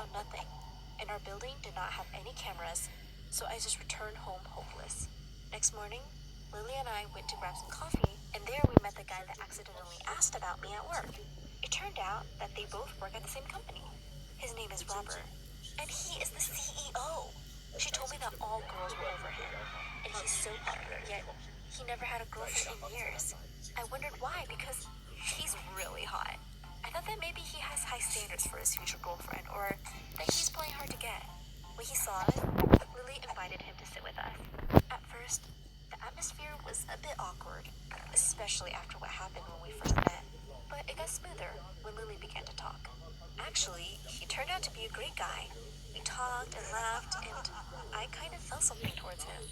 found nothing, and our building did not have any cameras, so I just returned home hopeless. Next morning, Lily and I went to grab some coffee, and there we met the guy that accidentally asked about me at work. It turned out that they both work at the same company. His name is Robert, and he is the CEO. She told me that all girls were over him, and he's so hot, yet he never had a girlfriend in years. I wondered why, because he's really hot. I thought that maybe he has high standards for his future girlfriend, or that he's playing hard to get. When he saw us, Lily invited him to sit with us. At first, the atmosphere was a bit awkward, especially after what happened when we first met. But it got smoother when Lily began to talk. Actually, he turned out to be a great guy. We talked and laughed, and I kind of felt something towards him.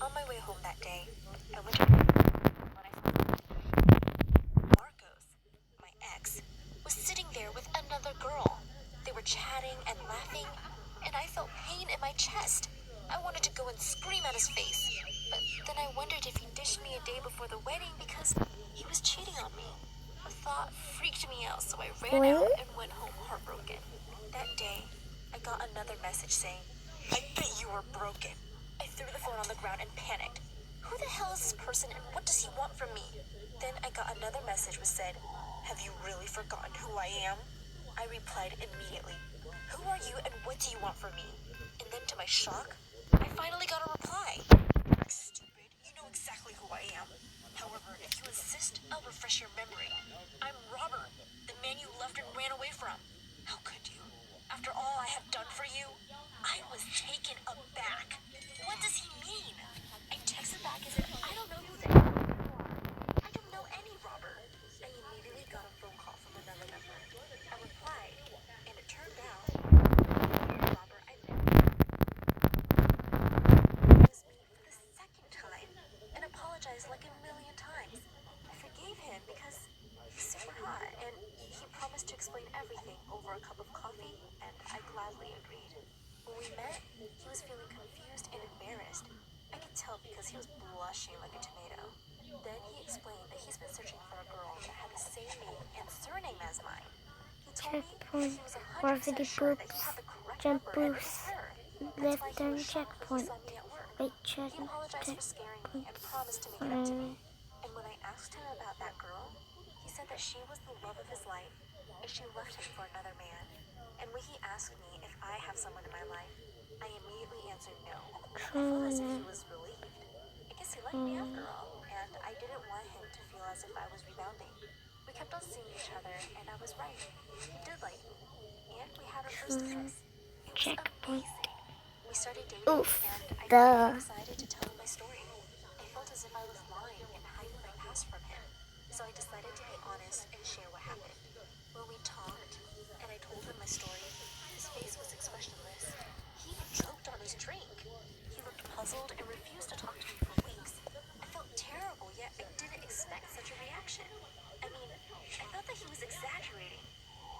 On my way home that day, I went to when I saw Marcos, my ex, was sitting there with another girl. They were chatting and laughing, and I felt pain in my chest. I wanted to go and scream at his face, but then I wondered if he ditched me a day before the wedding because he was cheating on me. The thought freaked me out, so I ran out and went home heartbroken. That day, I got another message saying, "I bet you are broken." I threw the phone on the ground and panicked. Who the hell is this person and what does he want from me? Then I got another message which said, "Have you really forgotten who I am?" I replied immediately, "Who are you and what do you want from me?" And then to my shock, I finally got a reply. "Stupid, you know exactly who I am. However, if you insist, I'll refresh your memory. I'm Robert, the man you left and ran away from. How could you? After all I have done for you?" I was taken aback. What does he mean? I texted back as if I don't know who the hell you are. I don't know any Robert. I immediately got a phone call from another number. I replied, and it turned out Robert I met was me for the second time and apologized like a million times. I forgave him because he's super hot, and he promised to explain everything over a cup of coffee, and I gladly agreed. When we met, he was feeling confused and embarrassed. I could tell because he was blushing like a tomato. Then he explained that he's been searching for a girl that had the same name and surname as mine. He told me that he was 100% sure that he had the correct number and it was her. That's why he was shocked when he saw me at work. He apologized for scaring me and promised to make it up to me. And when I asked him about that girl, he said that she was the love of his life and she left him for another man. And when he asked me if I have someone in my life, I immediately answered no. I felt as if he was relieved. I guess he liked me after all, and I didn't want him to feel as if I was rebounding. We kept on seeing each other, and I was right. He did like me, and we had our first kiss. It was amazing. We started dating, and I got excited to tell him my story. I felt as if I was lying and hiding my past from him, so I decided to be honest and share what happened. When we talked, and I told him my story, his face was expressionless. He even choked on his drink. He looked puzzled and refused to talk to me for weeks. I felt terrible, yet I didn't expect such a reaction. I mean, I thought that he was exaggerating.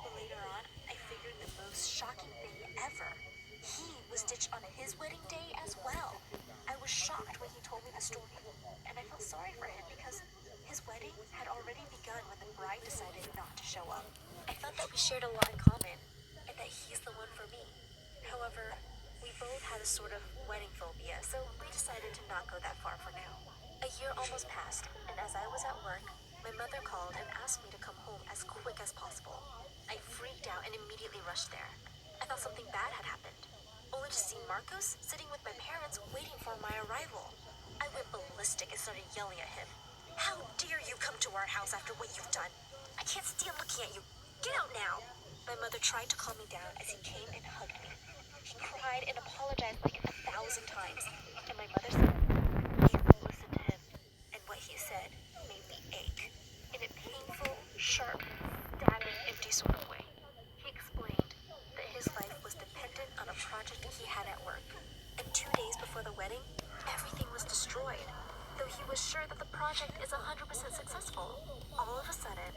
But later on, I figured the most shocking thing ever. He was ditched on his wedding day as well. I was shocked when he told me the story, and I felt sorry for him because his wedding had already begun when the bride decided not to show up. I thought that we shared a lot in common, and that he's the one for me. However, we both had a sort of wedding phobia, so we decided to not go that far for now. A year almost passed, and as I was at work, my mother called and asked me to come home as quick as possible. I freaked out and immediately rushed there. I thought something bad had happened, only to see Marcos sitting with my parents waiting for my arrival. I went ballistic and started yelling at him. "How dare you come to our house after what you've done? I can't stand looking at you. Get out now!" My mother tried to calm me down as he came and hugged me. He cried and apologized like 1,000 times, and my mother said I shouldn't listen to him, and what he said made me ache in a painful, sharp, stabbing, empty sort of way. He explained that his life was dependent on a project he had at work, and 2 days before the wedding, everything was destroyed, though he was sure that the project is 100% successful. All of a sudden,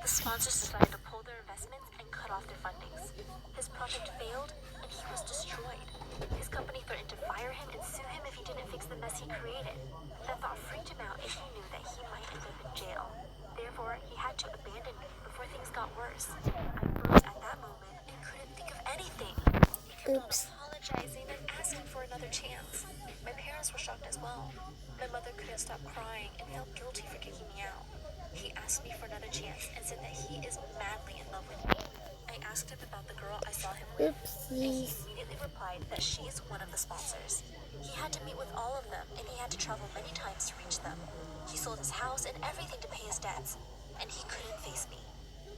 the sponsors decided to pull their investments and cut off their fundings. His project failed, and he was destroyed. His company threatened to fire him and sue him if he didn't fix the mess he created. That thought freaked him out, and he knew that he might end up in jail. Therefore, he had to abandon me before things got worse. I froze at that moment and couldn't think of anything. on apologizing and asking for another chance. My parents were shocked as well. My mother couldn't stop crying and felt guilty for kicking me out. He asked me for another chance and said that he is madly in love with me. I asked him about the girl I saw him with, and he immediately replied that she is one of the sponsors. He had to meet with all of them, and he had to travel many times to reach them. He sold his house and everything to pay his debts, and he couldn't face me.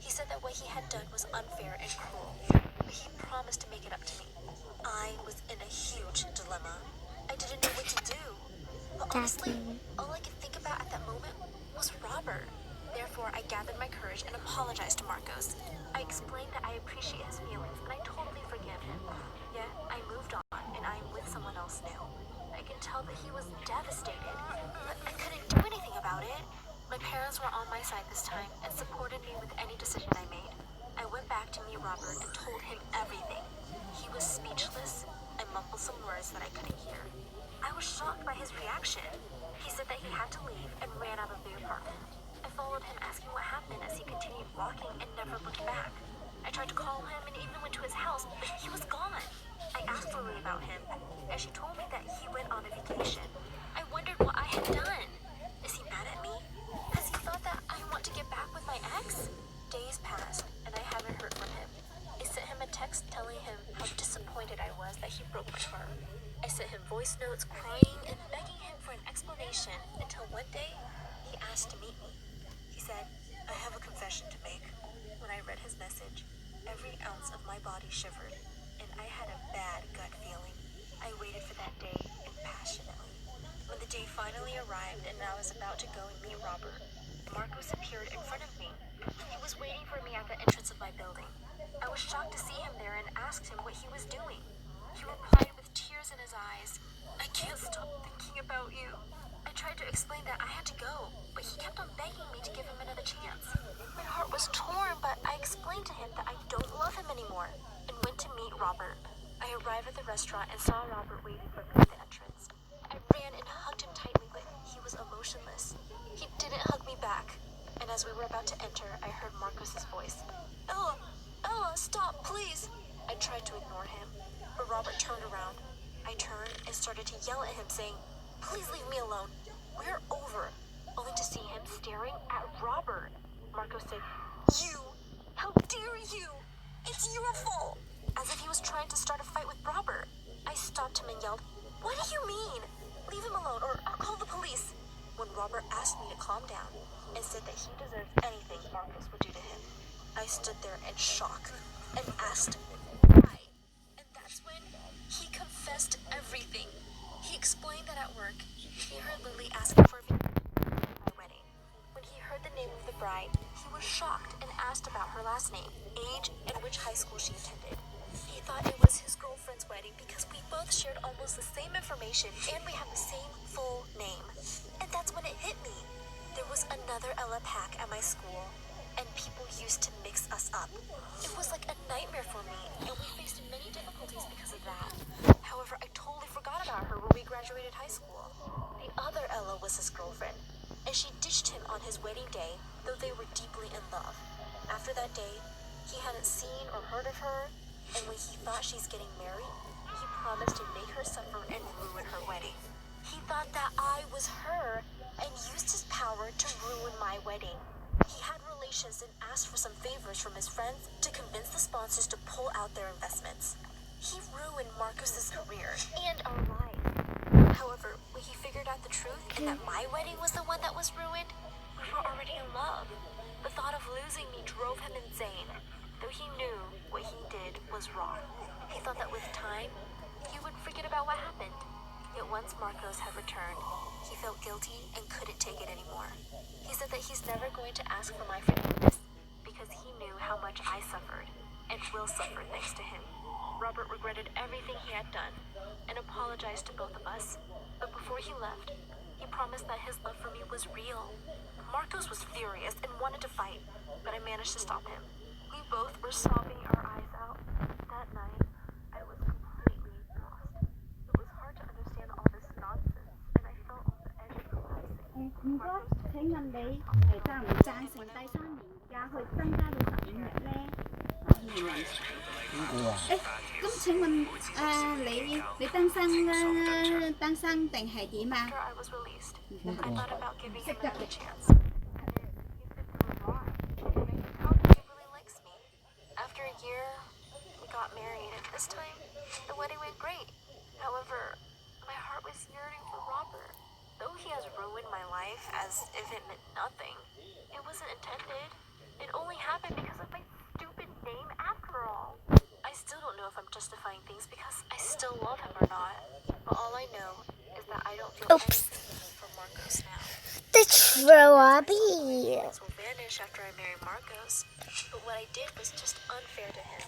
He said that what he had done was unfair and cruel, but he promised to make it up to me. I was in a huge dilemma. I didn't know what to do. But honestly, all I could think about at that moment was Robert. Therefore, I gathered my courage and apologized to Marcos. I explained that I appreciate his feelings and I totally forgive him. Yet, I moved on and I am with someone else new. I can tell that he was devastated, but I couldn't do anything about it. My parents were on my side this time and supported me with any decision I made. I went back to meet Robert and told him everything. He was speechless and mumbled some words that I couldn't hear. I was shocked by his reaction. He said that he had to leave and ran out of the apartment. I followed him asking what happened as he continued walking and never looked back. I tried to call him and even went to his house, but he was gone. I asked Lily about him, and she told me that he went on a vacation. I wondered what I had done. Is he mad at me? Has he thought that I want to get back with my ex? Days passed, and I haven't heard from him. I sent him a text telling him how disappointed I was that he broke my heart. I sent him voice notes crying and begging him for an explanation until one day he asked to meet me. He said, "I have a confession to make." When I read his message, every ounce of my body shivered, and I had a bad gut feeling. I waited for that day passionately. When the day finally arrived and I was about to go and meet Robert, Marcos appeared in front of me. He was waiting for me at the entrance of my building. I was shocked to see him there and asked him what he was doing. He replied with tears in his eyes, "I can't stop thinking about you." I tried to explain that I had to go, but he kept on begging me to give him another chance. My heart was torn, but I explained to him that I don't love him anymore and went to meet Robert. I arrived at the restaurant and saw Robert waiting for me at the entrance. I ran and hugged him tightly, but he was emotionless. He didn't hug me back, and as we were about to enter, I heard Marcos's voice. Ella, stop, please." I tried to ignore him, but Robert turned around. I turned and started to yell at him, saying, "Please leave me alone. We're over," only to see him staring at Robert. Marcos said, "You! How dare you! It's your fault!" As if he was trying to start a fight with Robert. I stopped him and yelled, "What do you mean? Leave him alone or I'll call the police." When Robert asked me to calm down and said that he deserved anything Marcos would do to him, I stood there in shock and asked, "Why?" And that's when he confessed everything. He explained that at work, he heard Lily asking for me at my wedding. When he heard the name of the bride, he was shocked and asked about her last name, age, and which high school she attended. He thought it was his girlfriend's wedding because we both shared almost the same information and we have the same full name. And that's when it hit me. There was another Ella Pack at my school, and people used to mix us up. It was like a nightmare for me, and we faced many difficulties because of that. However, I totally forgot about her when we graduated high school. The other Ella was his girlfriend, and she ditched him on his wedding day, though they were deeply in love. After that day, he hadn't seen or heard of her, and when he thought she's getting married, he promised to make her suffer and ruin her wedding. He thought that I was her and used his power to ruin my wedding. He had relations and asked for some favors from his friends to convince the sponsors to pull out their investments. He ruined Marcos's career and our lives. However, when he figured out the truth and that my wedding was the one that was ruined, we were already in love. The thought of losing me drove him insane, though he knew what he did was wrong. He thought that with time, he would forget about what happened. Yet once Marcos had returned, he felt guilty and couldn't take it anymore. He said that he's never going to ask for my forgiveness because he knew how much I suffered and will suffer thanks to him. Robert regretted everything he had done and apologized to both of us. But before he left, he promised that his love for me was real. Marcos was furious and wanted to fight, but I managed to stop him. We both were sobbing our eyes out. That night, I was completely lost. It was hard to understand all this nonsense, and I felt on the edge of collapsing. 唔該，請問你贊唔贊成第三年假去增加到15日呢？議員問。邊個啊？咁請問你單身定係點啊？ After I was released, I thought about giving him another chance. He's been through a lot, and I can tell that he really likes me. After a year, we got married, and this time, the wedding went great. However, my heart was yearning for Robert. Though he has ruined my life as if it meant nothing, it wasn't intended. It only happened because of my stupid name after all. I still don't know if I'm justifying things because I still love him or not. But all I know is that I don't feel anything for Marcos now. The Trolley. Feelings will vanish after I marry Marcos. But what I did was just unfair to him.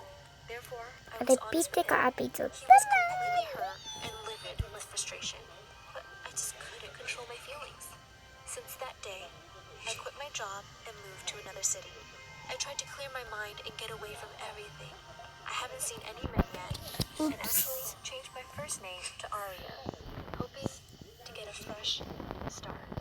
Therefore, I was honest with him. He was completely hurt and livid with frustration. But I just couldn't control my feelings. Since that day, I quit my job and moved to another city. I tried to clear my mind and get away from everything. I haven't seen any men yet, and actually changed my first name to Aria, hoping to get a fresh start.